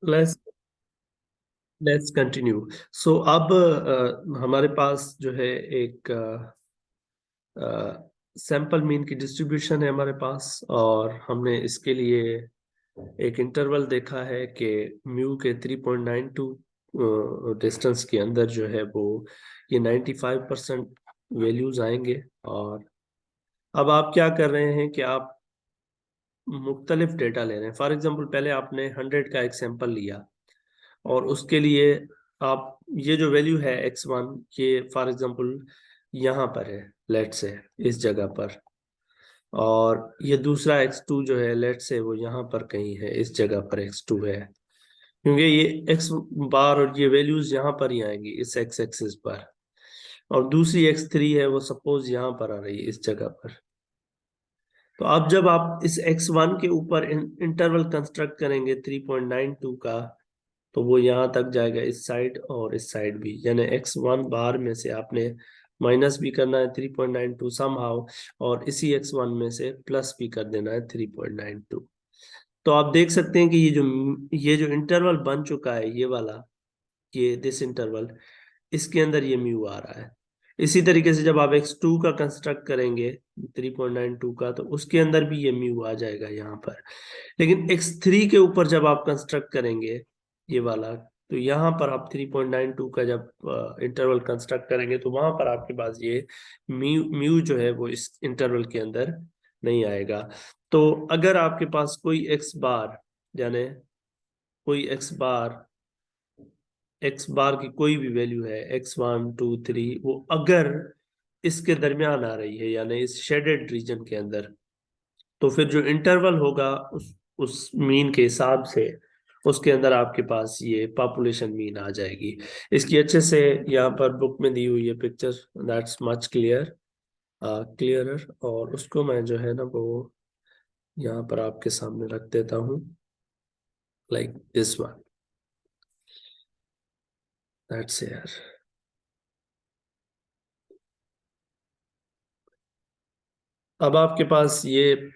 Let's let's continue. सो अब हमारे पास जो है एक सैंपल मीन की डिस्ट्रीब्यूशन है हमारे पास, और हमने इसके लिए एक इंटरवल देखा है कि म्यू के 3.92 डिस्टेंस के अंदर जो है वो ये 95% वैल्यूज आएंगे। और अब आप क्या कर रहे हैं कि आप मुख्तलिफ डेटा ले रहे हैं। फॉर एग्जांपल पहले आपने 100 का एक सैंपल लिया और उसके लिए आप ये जो वैल्यू है x1, ये फॉर एग्जांपल यहाँ पर है, लेट से इस जगह पर, और ये दूसरा x2 जो है लेट से वो यहाँ पर कहीं है, इस जगह पर x2 है, क्योंकि ये x बार और ये वैल्यूज यहाँ पर ही आएंगी इस x एक्सिस पर। और दूसरी x3 है वो सपोज यहाँ पर आ रही है इस जगह पर। तो अब जब आप इस x1 के ऊपर इंटरवल कंस्ट्रक्ट करेंगे 3.92 का, तो वो यहाँ तक जाएगा इस साइड और इस साइड भी, यानी x1 बार में से आपने माइनस भी करना है 3.92 समहाउ, और इसी x1 में से प्लस भी कर देना है 3.92। तो आप देख सकते हैं कि ये जो इंटरवल बन चुका है, ये वाला, ये दिस इंटरवल, इसके अंदर ये म्यू आ रहा है। इसी तरीके से जब आप x2 का कंस्ट्रक्ट करेंगे 3.92 का, तो उसके अंदर भी ये म्यू आ जाएगा यहाँ पर। लेकिन x3 के ऊपर जब आप कंस्ट्रक्ट करेंगे ये वाला, तो यहाँ पर आप 3.92 का जब इंटरवल कंस्ट्रक्ट करेंगे, तो वहां पर आपके पास ये म्यू म्यू जो है वो इस इंटरवल के अंदर नहीं आएगा। तो अगर आपके पास कोई x बार, यानी कोई एक्स बार की कोई भी वैल्यू है, x1 2 3, वो अगर इसके दरमियान आ रही है यानी इस शेडेड रीजन के अंदर, तो फिर जो इंटरवल होगा उस मीन के हिसाब से उसके अंदर आपके पास ये पॉपुलेशन मीन आ जाएगी। इसकी अच्छे से यहाँ पर बुक में दी हुई है पिक्चर, दैट्स मच क्लियरर, और उसको मैं जो है ना वो यहाँ पर आपके सामने रख देता हूँ, लाइक दिस वन, दैट्स यार। अब आपके पास ये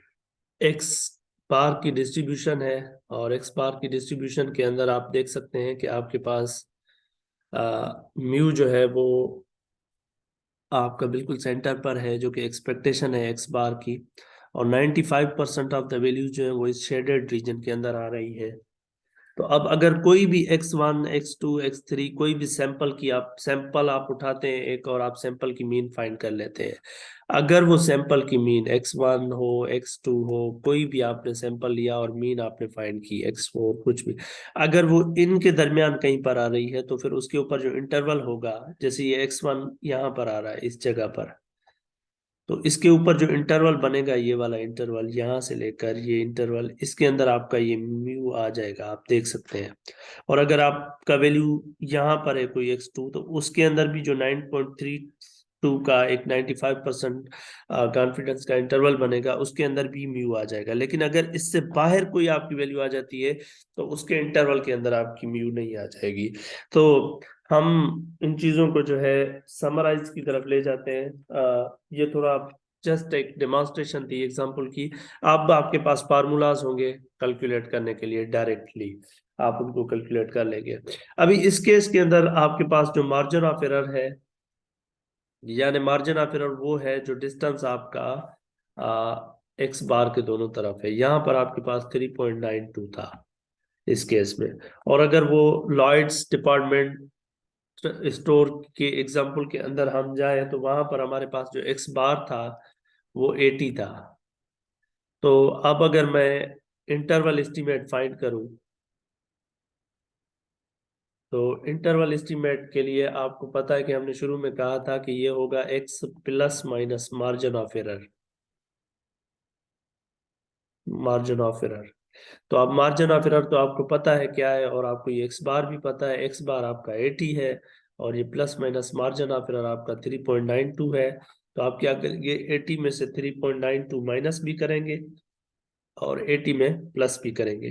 एक्स बार की डिस्ट्रीब्यूशन है, और एक्स बार की डिस्ट्रीब्यूशन के अंदर आप देख सकते हैं कि आपके पास म्यू जो है वो आपका बिल्कुल सेंटर पर है, जो कि एक्सपेक्टेशन है एक्स बार की, और 95% ऑफ द वैल्यू जो है वो इस शेडेड रीजन के अंदर आ रही है। तो अब अगर कोई भी x1 x2 x3 कोई भी सैंपल आप उठाते हैं एक, और आप सैंपल की मीन फाइंड कर लेते हैं, अगर वो सैंपल की मीन x1 हो x2 हो, कोई भी आपने सैंपल लिया और मीन आपने फाइंड की x4 कुछ भी, अगर वो इनके दरमियान कहीं पर आ रही है, तो फिर उसके ऊपर जो इंटरवल होगा, जैसे ये x1 यहाँ पर आ रहा है इस जगह पर, तो इसके ऊपर जो इंटरवल बनेगा, ये वाला इंटरवल यहाँ से लेकर ये इंटरवल, इसके अंदर आपका ये म्यू आ जाएगा, आप देख सकते हैं। और अगर आपका वैल्यू यहाँ पर है कोई x2, तो उसके अंदर भी जो 9.32 का एक 95% कॉन्फिडेंस का इंटरवल बनेगा, उसके अंदर भी म्यू आ जाएगा। लेकिन अगर इससे बाहर कोई आपकी वैल्यू आ जाती है, तो उसके इंटरवल के अंदर आपकी म्यू नहीं आ जाएगी। तो हम इन चीजों को जो है समराइज की तरफ ले जाते हैं। ये थोड़ा जस्ट एक डेमोन्स्ट्रेशन थी एग्जांपल की। अब आपके पास फार्मूलाज होंगे कैलकुलेट करने के लिए, डायरेक्टली आप उनको कैलकुलेट कर लेंगे। अभी इस केस के अंदर आपके पास जो मार्जिन ऑफ एरर है, यानी मार्जिन ऑफ एरर वो है जो डिस्टेंस आपका एक्स बार के दोनों तरफ है। यहाँ पर आपके पास 3.92 था इस केस में। और अगर वो लॉयड्स डिपार्टमेंट स्टोर के एग्जाम्पल के अंदर हम जाए, तो वहां पर हमारे पास जो एक्स बार था वो 80 था। तो अब अगर मैं इंटरवल एस्टीमेट फाइंड करूं, तो इंटरवल एस्टीमेट के लिए आपको पता है कि हमने शुरू में कहा था कि ये होगा x plus minus margin of error. तो अब मार्जिन ऑफ एरर तो आपको पता है क्या है, और आपको ये एक्स बार भी पता है, एक्स बार आपका 80 है, और ये plus minus margin of error आपका 3.92 है। तो आप क्या करेंगे, 80 में से 3.92 माइनस भी करेंगे और 80 में प्लस भी करेंगे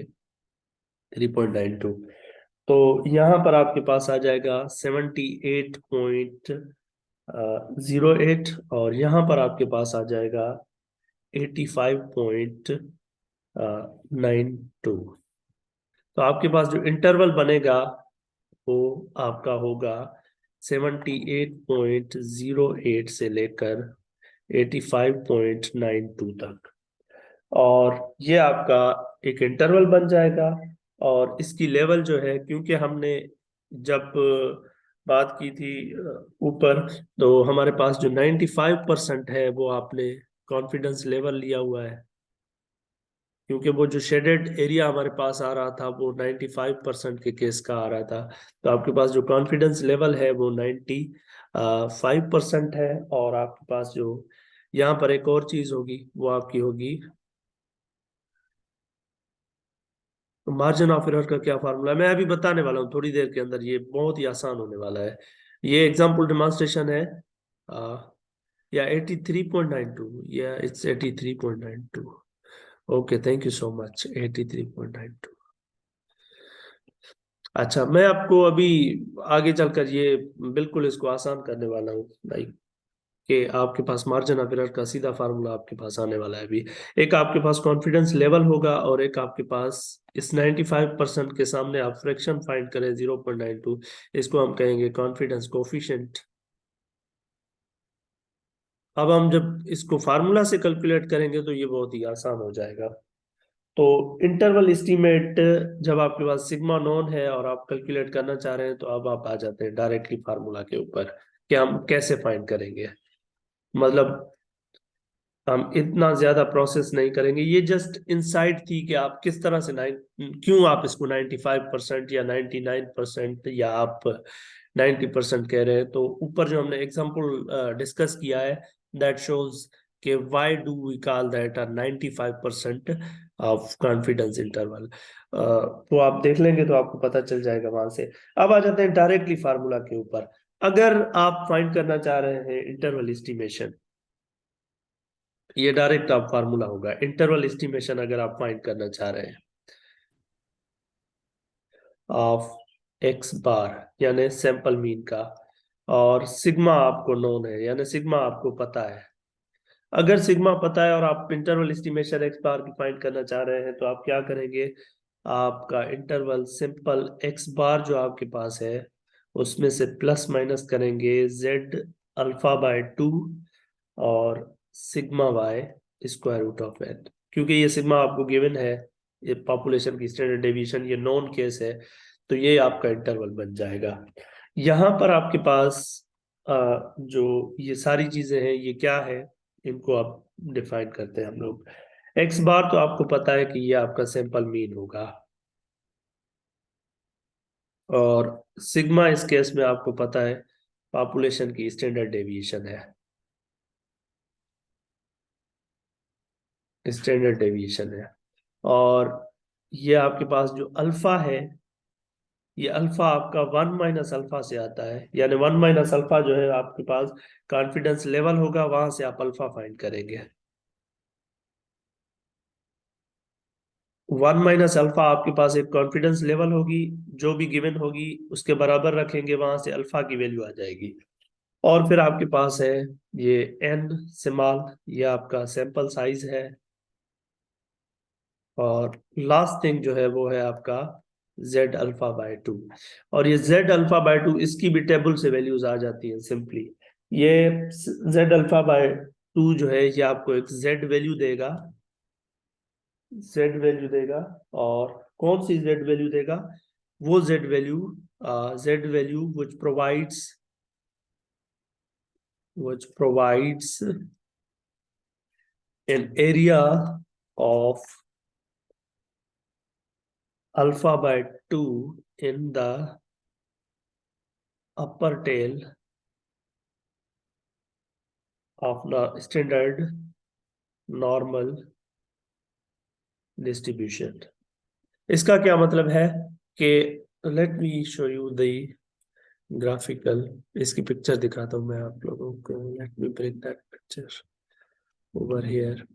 3.92। तो यहाँ पर आपके पास आ जाएगा 78.08, और यहाँ पर आपके पास आ जाएगा 85.92। तो आपके पास जो इंटरवल बनेगा वो आपका होगा 78.08 से लेकर 85.92 तक। और ये आपका एक इंटरवल बन जाएगा। और इसकी लेवल जो है, क्योंकि हमने जब बात की थी ऊपर, तो हमारे पास जो 95% है वो आपने कॉन्फिडेंस लेवल लिया हुआ है, क्योंकि वो जो शेडेड एरिया हमारे पास आ रहा था वो 95% के केस का आ रहा था। तो आपके पास जो कॉन्फिडेंस लेवल है वो 95% है। और आपके पास जो यहाँ पर एक और चीज होगी वो आपकी होगी मार्जिन ऑफ एरर का क्या फार्मूला है, मैं अभी बताने वाला हूँ थोड़ी देर के अंदर। ये बहुत ही आसान होने वाला है। ये एग्जाम्पल डेमोन्स्ट्रेशन है। या 83.92, या it's 83.92। Okay, thank you so much. 83.92। अच्छा, मैं आपको अभी आगे चलकर ये बिल्कुल इसको आसान करने वाला हूँ भाई, कि आपके पास मार्जिन ऑफ एरर का सीधा फार्मूला आपके पास आने वाला है अभी। एक आपके पास कॉन्फिडेंस लेवल होगा और एक आपके पास इस 95% के सामने आप फ्रैक्शन फाइंड करें 0.92। इसको हम कहेंगे कॉन्फिडेंस कोफिशिएंट। अब हम जब इसको फार्मूला से कैलकुलेट करेंगे तो ये बहुत ही आसान हो जाएगा। तो इंटरवल एस्टीमेट, जब आपके पास सिग्मा नोन है और आप कैलकुलेट करना चाह रहे हैं, तो अब आप आ जाते हैं डायरेक्टली फार्मूला के ऊपर कि हम कैसे फाइंड करेंगे। मतलब हम इतना ज्यादा प्रोसेस नहीं करेंगे, ये जस्ट इनसाइट थी कि आप किस तरह से क्यों आप इसको 95% या 99% या आप 90% कह रहे हैं। तो ऊपर जो हमने एग्जांपल डिस्कस किया है, दैट शोज कि why do we call that a 95% of confidence interval. तो आप देख लेंगे तो आपको पता चल जाएगा वहां से। अब आ जाते हैं डायरेक्टली फार्मूला के ऊपर। अगर आप फाइंड करना चाह रहे हैं इंटरवल एस्टिमेशन, ये डायरेक्ट आप फार्मूला होगा इंटरवल एस्टिमेशन अगर आप फाइंड करना चाह रहे हैं ऑफ एक्स बार, यानी सैंपल मीन का, और सिग्मा आपको नोन है, यानी सिग्मा आपको पता है। अगर सिग्मा पता है और आप इंटरवल एस्टिमेशन एक्स बार की फाइंड करना चाह रहे हैं, तो आप क्या करेंगे? आपका इंटरवल सिंपल एक्स बार जो आपके पास है उसमें से प्लस माइनस करेंगे जेड अल्फा बाय 2 और sigma Y square root of N. क्योंकि ये सिग्मा आपको गिवन है, ये पॉपुलेशन की स्टैंडर्ड डेविएशन, ये नॉन केस है, तो ये आपका इंटरवल बन जाएगा। यहाँ पर आपके पास जो ये सारी चीजें हैं ये क्या है, इनको आप डिफाइन करते हैं हम लोग। एक्स बार तो आपको पता है कि ये आपका सैंपल मीन होगा, और सिग्मा इस केस में आपको पता है पॉपुलेशन की स्टैंडर्ड डेविएशन है, स्टैंडर्ड डेविएशन है। और ये आपके पास जो अल्फा है, ये अल्फा आपका 1 - अल्फा से आता है, यानी 1 - अल्फा जो है आपके पास कॉन्फिडेंस लेवल होगा, वहां से आप अल्फा फाइंड करेंगे। 1 - अल्फा आपके पास एक कॉन्फिडेंस लेवल होगी, जो भी गिवन होगी उसके बराबर रखेंगे, वहां से अल्फा की वैल्यू आ जाएगी। और फिर आपके पास है ये एन स्मॉल, ये आपका सैंपल साइज है। और लास्ट थिंग जो है वो है आपका Z अल्फा बाय 2। और ये Z अल्फा बाय 2, इसकी भी टेबल से वैल्यूज आ जाती है सिंपली। ये Z अल्फा बाय 2 जो है ये आपको एक Z वैल्यू देगा। और कौन सी Z वैल्यू देगा? वो Z value which provides an area of alpha by 2 in the upper tail of the standard normal distribution। इसका क्या मतलब है कि let me show you the graphical, इसकी पिक्चर दिखाता हूँ मैं आप लोगों को। Let me bring that picture over here.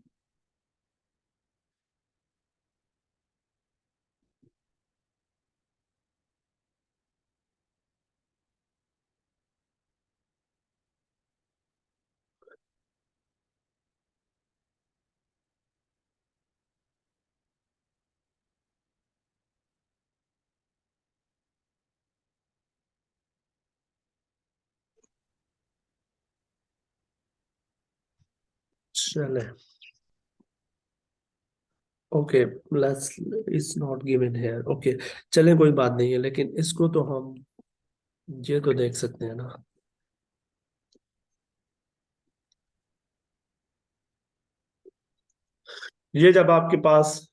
चले, okay, let's, is not given here, okay, चले कोई बात नहीं है, लेकिन इसको तो हम ये तो देख सकते हैं ना। ये जब आपके पास,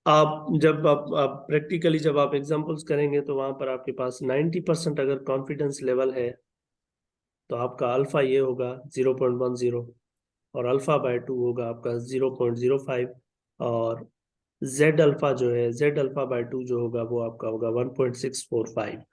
आप जब आप प्रैक्टिकली जब आप एग्जांपल्स करेंगे तो वहां पर आपके पास 90% अगर कॉन्फिडेंस लेवल है तो आपका अल्फा ये होगा 0.10, और अल्फा बाय 2 होगा आपका 0.05, और जेड अल्फा जो है, जेड अल्फा बाय 2 जो होगा वो आपका होगा 1.645।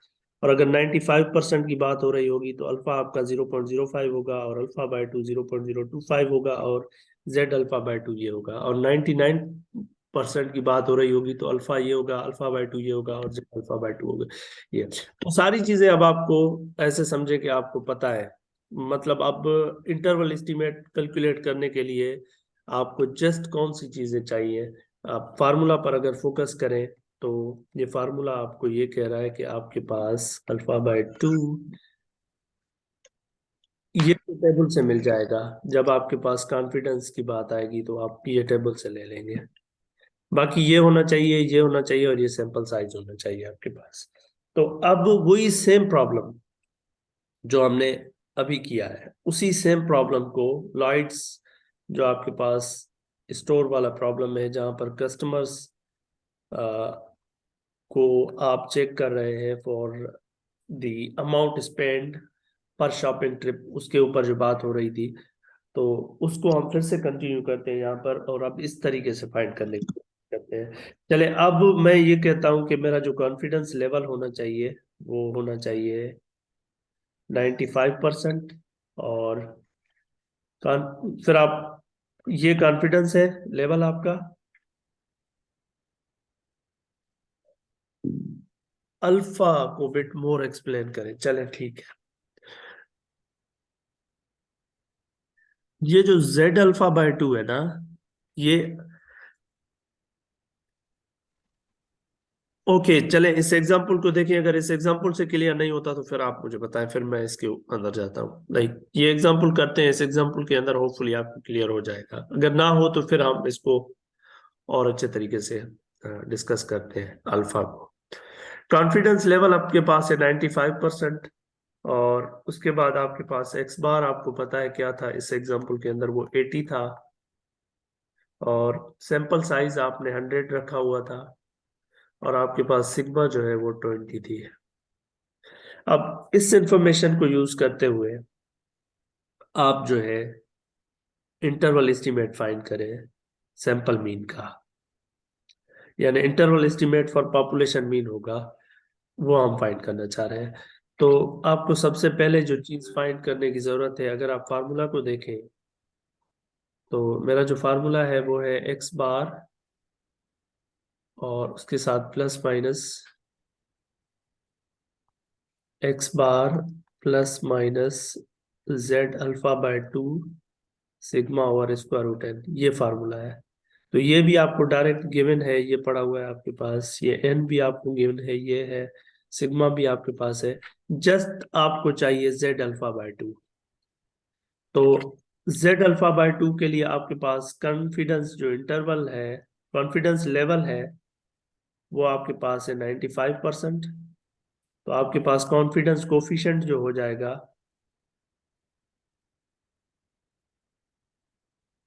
और अगर 95% की बात हो रही होगी तो अल्फा आपका 0.05 होगा, और अल्फा बाय 2 0.025 होगा, और जेड अल्फा बाय 2 ये होगा। और 99% की बात हो रही होगी तो अल्फा ये होगा, अल्फा बाय 2 ये होगा, और जेड अल्फा बाय 2 होगा। ये तो सारी चीजें अब आपको ऐसे समझे कि आपको पता है। मतलब अब इंटरवल एस्टिमेट कैलकुलेट करने के लिए आपको जस्ट कौन सी चीजें चाहिए, आप फार्मूला पर अगर फोकस करें तो ये फार्मूला आपको ये कह रहा है कि आपके पास अल्फा बाय 2 ये तो टेबल से मिल जाएगा। जब आपके पास कॉन्फिडेंस की बात आएगी तो आप ये टेबल से ले लेंगे। बाकी ये होना चाहिए, ये होना चाहिए, और ये सैंपल साइज होना चाहिए आपके पास। तो अब वही सेम प्रॉब्लम जो हमने अभी किया है, उसी सेम प्रॉब्लम को लॉयड्स, जो आपके पास स्टोर वाला प्रॉब्लम है जहां पर कस्टमर्स को आप चेक कर रहे हैं फॉर द अमाउंट स्पेंड पर शॉपिंग ट्रिप, उसके ऊपर जो बात हो रही थी, तो उसको हम फिर से कंटिन्यू करते हैं यहाँ पर, और अब इस तरीके से फाइंड करने की कोशिश करते हैं। चले, अब मैं ये कहता हूँ कि मेरा जो कॉन्फिडेंस लेवल होना चाहिए वो होना चाहिए 95%। और फिर आप, ये कॉन्फिडेंस है लेवल आपका, अल्फा को बिट मोर एक्सप्लेन करें, चले ठीक है। ये जो जेड अल्फा बाय 2 है ना, ये, ओके, चले इस एग्जांपल को देखें। अगर इस एग्जांपल से क्लियर नहीं होता तो फिर आप मुझे बताएं, फिर मैं इसके अंदर जाता हूँ। लाइक ये एग्जांपल करते हैं, इस एग्जांपल के अंदर होपफुली आपको क्लियर हो जाएगा। अगर ना हो तो फिर हम इसको और अच्छे तरीके से डिस्कस करते हैं अल्फा को। कॉन्फिडेंस लेवल आपके पास है 95%, और उसके बाद आपके पास एक्स बार आपको पता है क्या था इस एग्जांपल के अंदर, वो 80 था, और सैंपल साइज आपने 100 रखा हुआ था, और आपके पास सिग्मा जो है वो 20 थी। अब इस इंफॉर्मेशन को यूज करते हुए आप जो है इंटरवल एस्टिमेट फाइंड करें सैंपल मीन का, यानी interval estimate for population mean होगा, वो हम फाइंड करना चाह रहे हैं। तो आपको सबसे पहले जो चीज फाइंड करने की जरूरत है, अगर आप फार्मूला को देखें तो मेरा जो फार्मूला है वो है एक्स बार, और उसके साथ plus minus X bar plus minus Z alpha by 2 sigma over square root N, ये फार्मूला है। तो ये भी आपको डायरेक्ट गिवन है, ये पड़ा हुआ है आपके पास, ये एन भी आपको गिवन है, ये है सिग्मा भी आपके पास है। जस्ट आपको चाहिए जेड अल्फा बाय 2। तो जेड अल्फा बाय 2 के लिए आपके पास कॉन्फिडेंस जो इंटरवल है, कॉन्फिडेंस लेवल है, वो आपके पास है 95%। तो आपके पास कॉन्फिडेंस कोफिशिएंट जो हो जाएगा,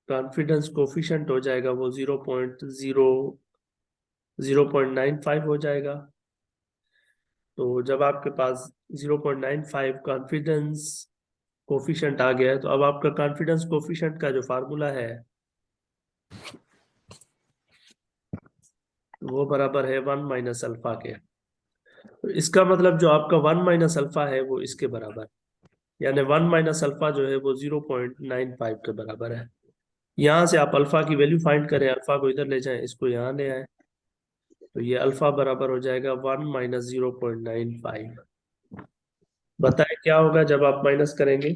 कॉन्फिडेंस कोफिशिएंट हो जाएगा वो 0.95 हो जाएगा। तो जब आपके पास 0.95 कॉन्फिडेंस कोफिशिएंट आ गया है, तो अब आपका कॉन्फिडेंस कोफिशिएंट का जो फार्मूला है वो बराबर है 1 - अल्फा के। तो इसका मतलब जो आपका 1 - अल्फा है वो इसके बराबर, यानी 1 - अल्फा जो है वो 0.95 के बराबर है। यहाँ से आप अल्फा की वैल्यू फाइंड करें, अल्फा को इधर ले जाएं, इसको यहाँ ले आए, तो ये अल्फा बराबर हो जाएगा 1 - 0.95। बताएं क्या होगा जब आप माइनस करेंगे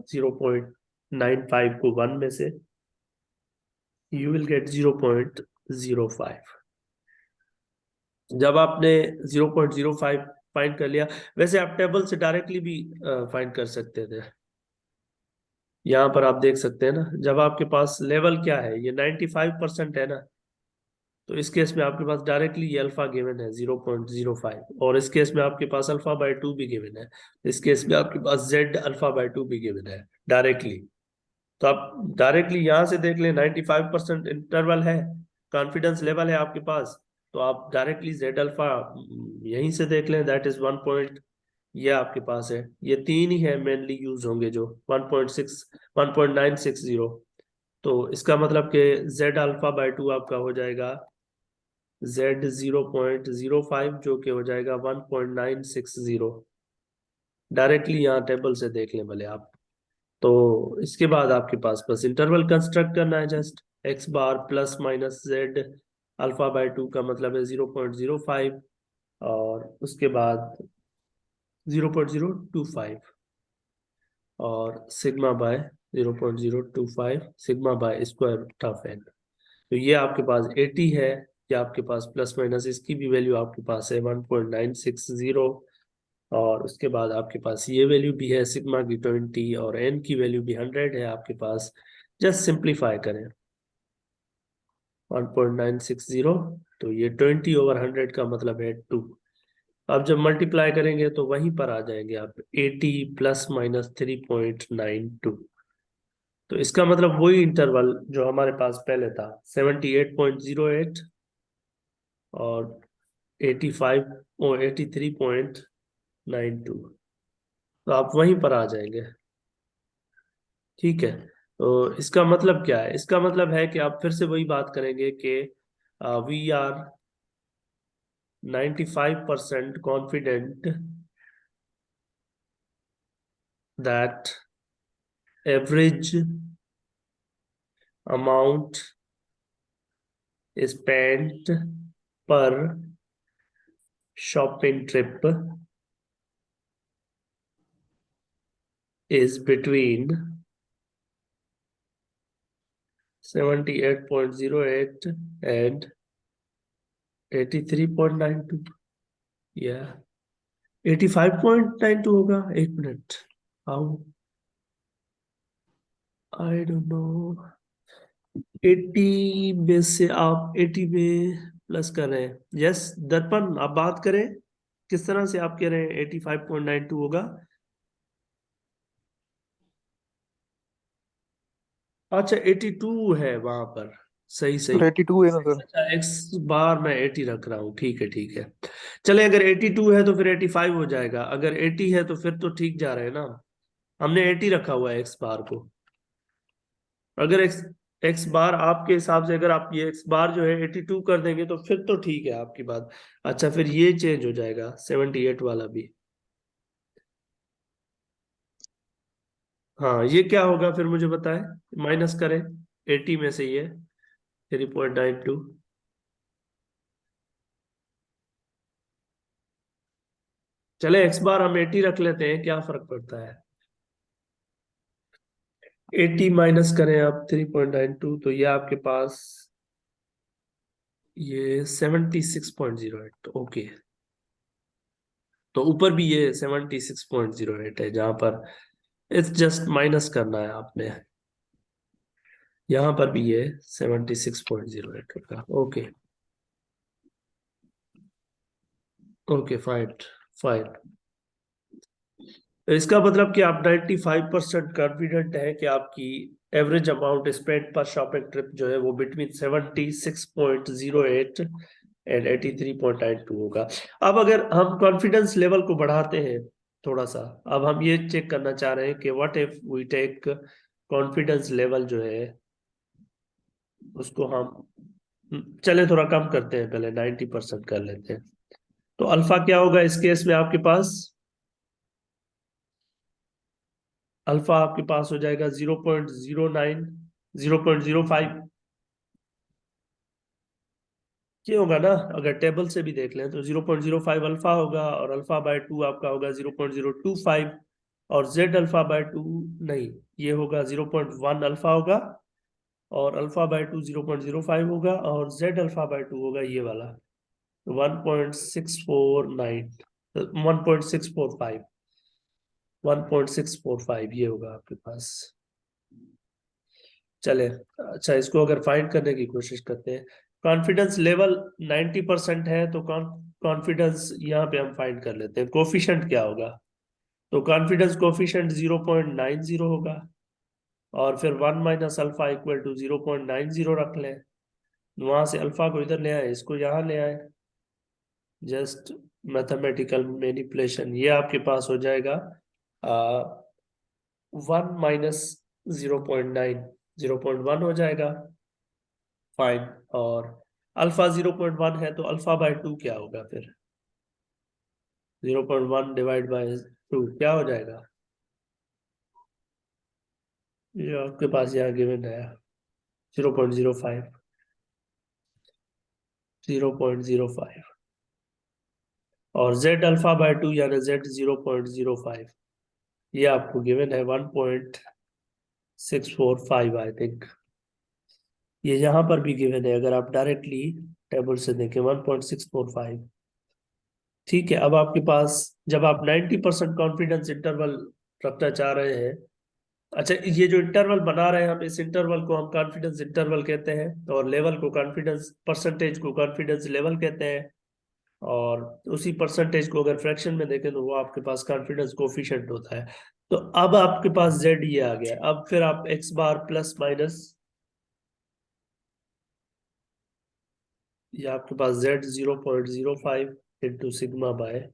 0.95 को 1 में से, यू विल गेट 0.05। जब आपने 0.05 फाइंड कर लिया, वैसे आप टेबल से डायरेक्टली भी फाइंड कर सकते थे। यहाँ पर आप देख सकते हैं ना, जब आपके पास लेवल क्या है, ये 95% है ना, तो इस केस में आपके पास डायरेक्टली ये अल्फा गिवन है 0.05, और इस केस में आपके पास अल्फा बाय 2 भी गिवन है, इस केस में आपके पास जेड अल्फा बाय 2 भी गिवन है डायरेक्टली। तो आप डायरेक्टली यहां से देख लें, 95% इंटरवल है, कॉन्फिडेंस लेवल है आपके पास, तो आप डायरेक्टली जेड अल्फा यहीं से देख लें, दैट इज 1 ये आपके पास है, ये तीन ही है मेनली यूज होंगे जो 1.960। तो इसका मतलब कि जेड अल्फा बाय 2 आपका हो जाएगा जेड 0.05, जो कि हो जाएगा 1.960। डायरेक्टली यहाँ टेबल से देख लें भले आप। तो इसके बाद आपके पास बस इंटरवल कंस्ट्रक्ट करना है, just x bar plus minus Z alpha by 2 का मतलब है 0.05, और उसके बाद 0.025, और sigma by 0.025 sigma by square root of n. तो ये आपके पास 80 है, या आपके पास प्लस माइनस इसकी भी वैल्यू आपके पास है 1.960, और उसके बाद आपके पास ये वैल्यू भी है सिग्मा की 20, और एन की वैल्यू भी 100 है आपके पास। जस्ट सिंप्लीफाई करें 1.960, तो ये 20/100 का मतलब है 2। अब जब मल्टीप्लाई करेंगे तो वहीं पर आ जाएंगे आप, 80 प्लस माइनस 3.92। तो इसका मतलब वही इंटरवल जो हमारे पास पहले था, 78.08 और 85 और 83.92, तो आप वहीं पर आ जाएंगे। ठीक है, तो इसका मतलब क्या है, इसका मतलब है कि आप फिर से वही बात करेंगे कि we are 95% confident that average amount spent per shopping trip is between 78.08 and 83.92, या 85.92 होगा, एक minute, how, I don't know. 80 में से आप 80 में प्लस कर रहे हैं, यस दर्पण आप बात करें, किस तरह से आप कह रहे हैं 85.92 होगा? अच्छा 82 है वहां पर, सही सही। सर 82 है ना सर? अच्छा एक्स बार मैं 80 रख रहा हूँ, ठीक है ठीक है। चले, अगर 82 है तो फिर 85 हो जाएगा, अगर 80 है तो फिर तो ठीक जा रहे हैं ना, हमने 80 रखा हुआ है एक्स बार को। अगर एक्स एक्स बार आपके हिसाब से, अगर आप ये एक्स बार जो है 82 कर देंगे तो फिर तो ठीक है आपकी बात। अच्छा फिर ये चेंज हो जाएगा 78 वाला भी। हाँ ये क्या होगा फिर मुझे बताएं, माइनस करें 80 में से ये 3.92। चले एक्स बार हम 80 रख लेते हैं, क्या फर्क पड़ता है। 80 माइनस करें आप 3.92, तो ये आपके पास ये 76.08, ओके। तो ऊपर भी ये 76.08 है, जहां पर इट्स जस्ट माइनस करना है आपने, यहाँ पर भी ये 76.08 होगा, ओके। Okay fine, fine. इसका मतलब कि आप 95% कॉन्फिडेंट है कि आपकी एवरेज अमाउंट स्पेंड पर शॉपिंग ट्रिप जो है वो बिटवीन 76.08 एंड 83.92 होगा। अब अगर हम कॉन्फिडेंस लेवल को बढ़ाते हैं थोड़ा सा, अब हम ये चेक करना चाह रहे हैं कि what if we take confidence level जो है उसको हम चले थोड़ा कम करते हैं, पहले 90% कर लेते हैं। तो अल्फा क्या होगा इस केस में आपके पास, अल्फा आपके पास हो जाएगा 0.09, 0.05। ये होगा ना, अगर टेबल से भी देख लें तो 0.05 अल्फा होगा, और अल्फा बाय 2 आपका होगा 0.025, और जेड अल्फा बाय 2 नहीं, ये होगा 0.1 अल्फा होगा, और अल्फा बाय 2 0.05 होगा, और जेड अल्फा बाय 2 होगा ये वाला 1.649, 1.645, 1.645 ये होगा आपके पास। चले, अच्छा इसको अगर फाइंड करने की कोशिश करते हैं, कॉन्फिडेंस लेवल 90% है तो कॉन्फिडेंस यहाँ पे हम फाइंड कर लेते हैं, कोफिशिएंट क्या होगा, तो कॉन्फिडेंस कोफिशिएंट 0.90 होगा, और फिर 1 माइनस अल्फा इक्वल टू 0.90 रख लें, वहां से अल्फा को इधर ले आए, इसको यहाँ ले आए, जस्ट मैथमेटिकल मैनिपुलेशन, ये आपके पास हो जाएगा 1 माइनस 0.9, 0.1 हो जाएगा, फाइन। और अल्फा 0.1 है तो अल्फा बाय 2 क्या होगा फिर, 0.1 डिवाइड बाय 2 क्या हो जाएगा, ये आपके पास यहाँ गिवन है 0.05, 0.05, और z अल्फा बाय 2 यानी z 0.05, ये आपको गिवन है 1.645 आई थिंक, ये यहाँ पर भी गिवन है, अगर आप डायरेक्टली टेबल से देखें 1.645। ठीक है, अब आपके पास जब आप 90% कॉन्फिडेंस इंटरवल रखना चाह रहे हैं, अच्छा ये जो इंटरवल बना रहे हैं हम, इस इंटरवल को हम कॉन्फिडेंस इंटरवल कहते हैं, और लेवल को कॉन्फिडेंस परसेंटेज को कॉन्फिडेंस लेवल कहते हैं, और उसी परसेंटेज को अगर फ्रैक्शन में देखें तो वो आपके पास कॉन्फिडेंस कोफिशिएंट होता है। तो अब आपके पास जेड ये आ गया, अब फिर आप एक्स बार प्लस माइनस, ये आपके पास जेड 0.05 इंटू सिग्मा बाय,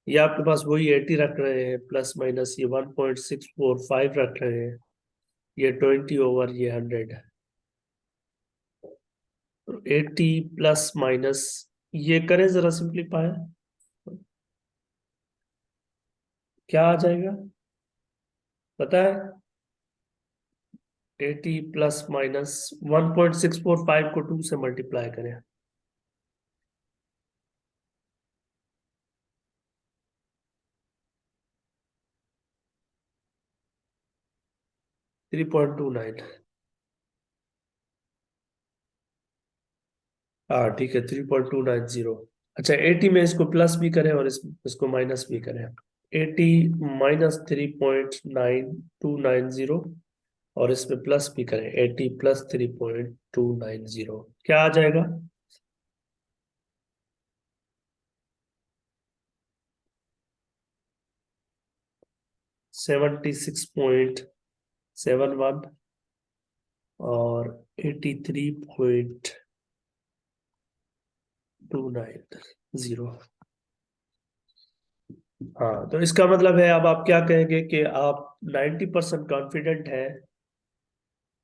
ये आपके पास वही 80 रख रहे हैं, प्लस माइनस ये 1.645 रख रहे हैं, ये 20 ओवर ये 100, 80 प्लस माइनस, ये करें जरा सिंप्लीफाई, क्या आ जाएगा पता है, 80 प्लस माइनस 1.645 को 2 से मल्टीप्लाई करें, 3.29, हाँ ठीक है 3.290। अच्छा 80 में इसको प्लस भी करें और इसको माइनस भी करें, 80 माइनस 3.9290, और इसमें प्लस भी करें 80 प्लस 3.290, क्या आ जाएगा, 76.71 और 83.290। हाँ तो इसका मतलब है, अब आप क्या कहेंगे कि आप 90% कॉन्फिडेंट है,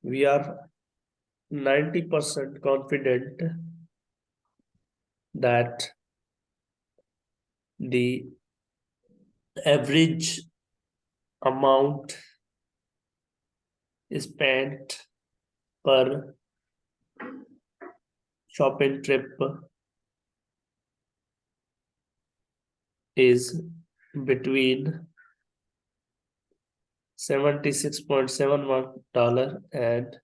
we are 90% confident that the average amount spent per shopping trip is between $76.71 and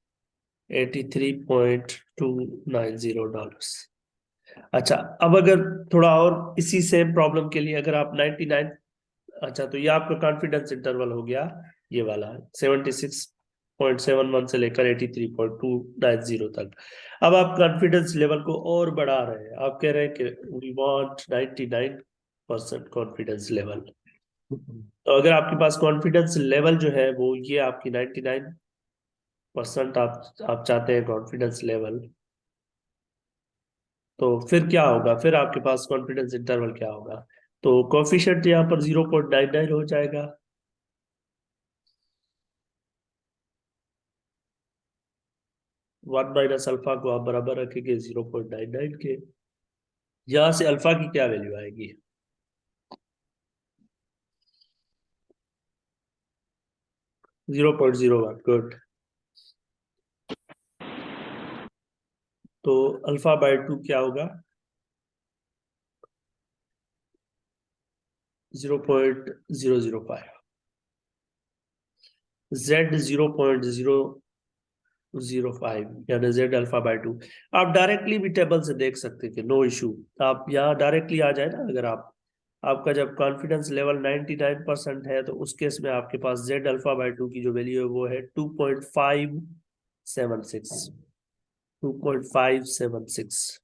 $83.290। अच्छा अब अगर थोड़ा और इसी सेम प्रॉब्लम के लिए अगर आप 99, अच्छा तो ये आपका कॉन्फिडेंस इंटरवल हो गया ये वाला 76.71 से लेकर 83.290 तक। अब आप कॉन्फिडेंस लेवल को और बढ़ा रहे हैं, आप कह रहे हैं कि वी वांट 99% कॉन्फिडेंस लेवल, तो अगर आपके पास कॉन्फिडेंस लेवल जो है वो ये आपकी 99% आप चाहते हैं कॉन्फिडेंस लेवल, तो फिर क्या होगा, फिर आपके पास कॉन्फिडेंस इंटरवल क्या होगा, तो कोफिशिएंट यहाँ पर 0.99 हो जाएगा, 1 माइनस अल्फा को आप बराबर रखेंगे 0.99 के, यहां से अल्फा की क्या वैल्यू आएगी, 0.01, गुड। तो अल्फा बाय 2 क्या होगा, 0.005, z 0.005 यानी z अल्फा बाय 2, आप डायरेक्टली भी टेबल से देख सकते थे, नो इशू, आप यहाँ डायरेक्टली आ जाए ना, अगर आप आपका जब कॉन्फिडेंस लेवल 99% है तो उस केस में आपके पास z अल्फा बाय 2 की जो वैल्यू है वो है 2.5 2.576 2.576,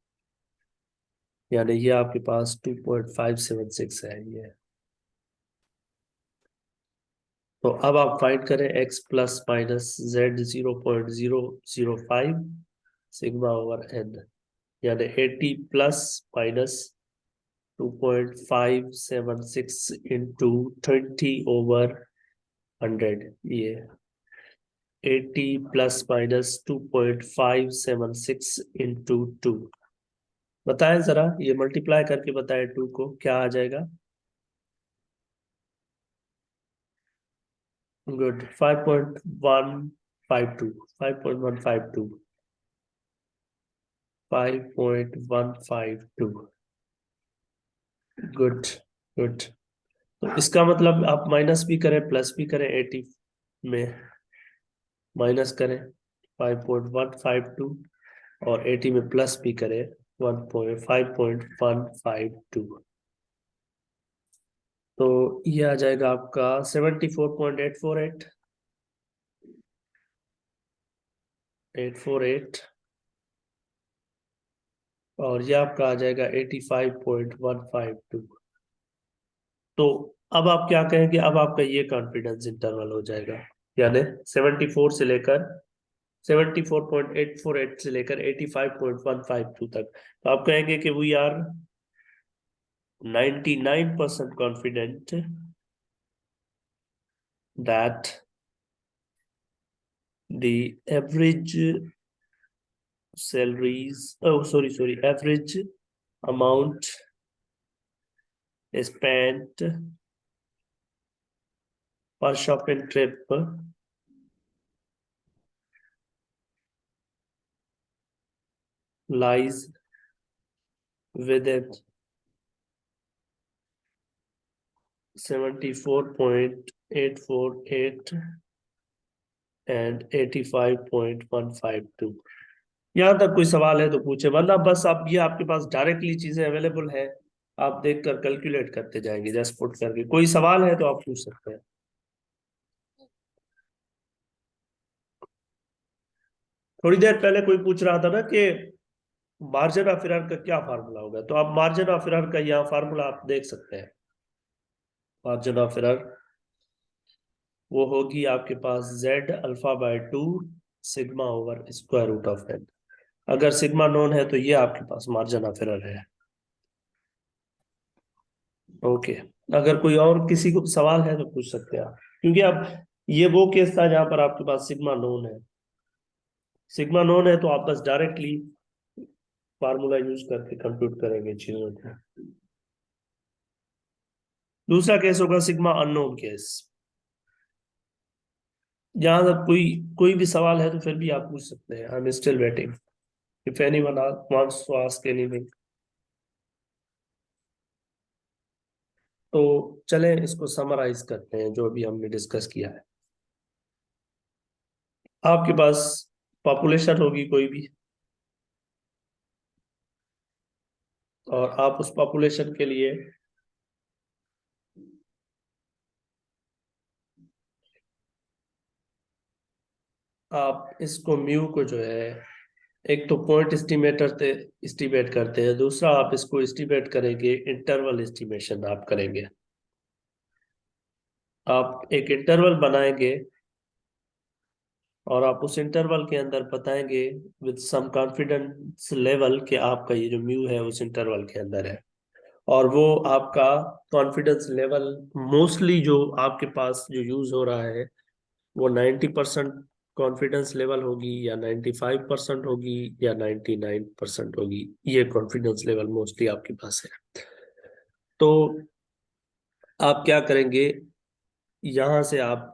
यानी ये आपके पास 2.576 है ये। तो अब आप फाइंड करें x plus minus Z 0.005 sigma over n, यानी 80 प्लस माइनस 2.576 इंटू 20/100, ये 80 प्लस माइनस 2.576 इंटू 2। बताएं जरा, ये मल्टीप्लाई करके बताएं 2 को क्या आ जाएगा। गुड, 5.152 5.152 5.152। Good good. तो इसका मतलब आप माइनस भी करें प्लस भी करें, 80 में माइनस करें 5.152 और 80 में प्लस भी करें 5.152। तो ये आ जाएगा आपका 74.848 और ये आपका आ जाएगा 85.152। तो अब आप क्या कहेंगे, अब आपका ये कॉन्फिडेंस इंटरवल हो जाएगा, यानी 74 से लेकर 74.848 से लेकर 85.152 तक। तो आप कहेंगे कि we are 99% confident that the average average amount spent per shopping trip lies within 74.848 and 85.152। यहाँ तक कोई सवाल है तो पूछे, वरना बस आप ये आपके पास डायरेक्टली चीजें अवेलेबल है, आप देखकर कैलकुलेट करते जाएंगे जस्ट पुट करके। कोई सवाल है तो आप पूछ सकते हैं। थोड़ी देर पहले कोई पूछ रहा था ना कि मार्जिन ऑफ एरर का क्या फार्मूला होगा, तो आप मार्जिन ऑफ एरर का यहाँ फार्मूला आप देख सकते हैं। मार्जिन ऑफ एरर वो होगी आपके पास z alpha by 2 sigma over square root of n। अगर सिग्मा नोन है तो ये आपके पास मार्जिन ऑफ एरर है। ओके, अगर कोई और किसी को सवाल है तो पूछ सकते हैं आप, क्योंकि अब ये वो केस था जहां पर आपके पास सिग्मा नोन है। सिग्मा नोन है तो आप बस डायरेक्टली फार्मूला यूज करके कंप्यूट करेंगे चीजों को। दूसरा केस होगा सिग्मा अननोन केस। जहां तक कोई भी सवाल है तो फिर भी आप पूछ सकते हैं। I am still waiting if anyone wants to ask anything. तो चलें इसको समराइज करते हैं जो अभी हमने डिस्कस किया है। आपके पास पॉपुलेशन होगी कोई भी, और आप उस पॉपुलेशन के लिए आप इसको म्यू को जो है, एक तो पॉइंट एस्टिमेटर से एस्टिमेट करते हैं, दूसरा आप इसको एस्टिमेट करेंगे इंटरवल एस्टिमेशन आप करेंगे। आप एक इंटरवल बनाएंगे और आप उस इंटरवल के अंदर बताएंगे विद सम कॉन्फिडेंस लेवल कि आपका ये जो म्यू है उस इंटरवल के अंदर है। और वो आपका कॉन्फिडेंस लेवल मोस्टली जो आपके पास जो यूज हो रहा है वो 90% कॉन्फिडेंस लेवल होगी, या 95% होगी, या 99% होगी। ये कॉन्फिडेंस लेवल मोस्टली आपके पास है। तो आप क्या करेंगे, यहां से आप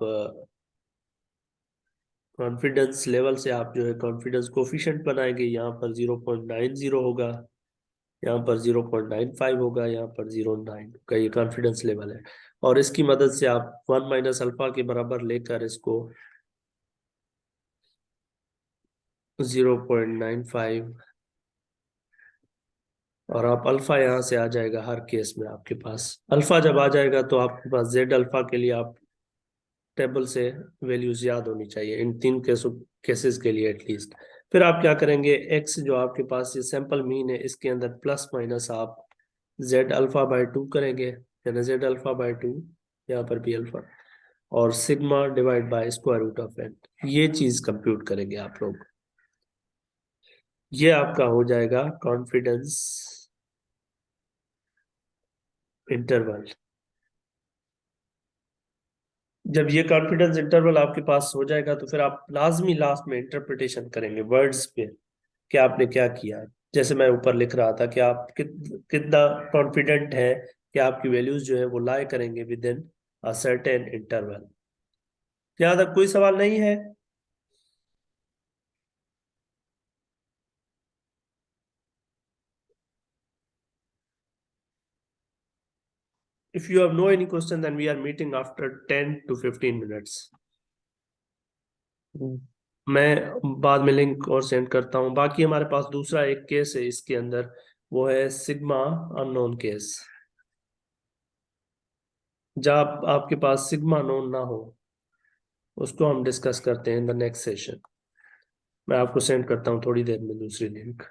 कॉन्फिडेंस लेवल से आप जो है कॉन्फिडेंस कोफिशिएंट बनाएंगे। यहाँ पर 0.90 होगा, यहाँ पर 0.95 होगा, यहाँ पर 0.9 का ये कॉन्फिडेंस लेवल है। और इसकी मदद से आप 1 माइनस अल्फा के बराबर लेकर इसको 0.95, और आप अल्फा यहाँ से आ जाएगा हर केस में। आपके पास अल्फा जब आ जाएगा तो आपके पास जेड अल्फा के लिए आप टेबल से वैल्यूज याद होनी चाहिए इन तीन केसों केसेस के लिए एटलीस्ट। फिर आप क्या करेंगे, एक्स जो आपके पास ये सैंपल मीन है, इसके अंदर प्लस माइनस आप जेड अल्फा बाय 2 करेंगे, यानी जेड अल्फा बाय 2, यहाँ पर भी अल्फा, और sigma divide by square root of n, ये चीज कंप्यूट करेंगे आप लोग। ये आपका हो जाएगा कॉन्फिडेंस इंटरवल। जब ये कॉन्फिडेंस इंटरवल आपके पास हो जाएगा तो फिर आप लाजमी लास्ट में इंटरप्रिटेशन करेंगे वर्ड्स पे कि आपने क्या किया है। जैसे मैं ऊपर लिख रहा था कि आप कितना कॉन्फिडेंट है कि आपकी वैल्यूज जो है वो लाई करेंगे with in a certain interval. यहाँ तक कोई सवाल नहीं है? If you have no any question, then we are meeting after 10 to 15 minutes. मैं बाद में लिंक और सेंड करता हूँ। बाकी हमारे पास दूसरा एक केस है इसके अंदर, वो है सिग्मा अननोन केस। जब आपके पास सिग्मा नोन ना हो, उसको हम डिस्कस करते हैं इन द नेक्स्ट सेशन। मैं आपको सेंड करता हूँ थोड़ी देर में दूसरी लिंक।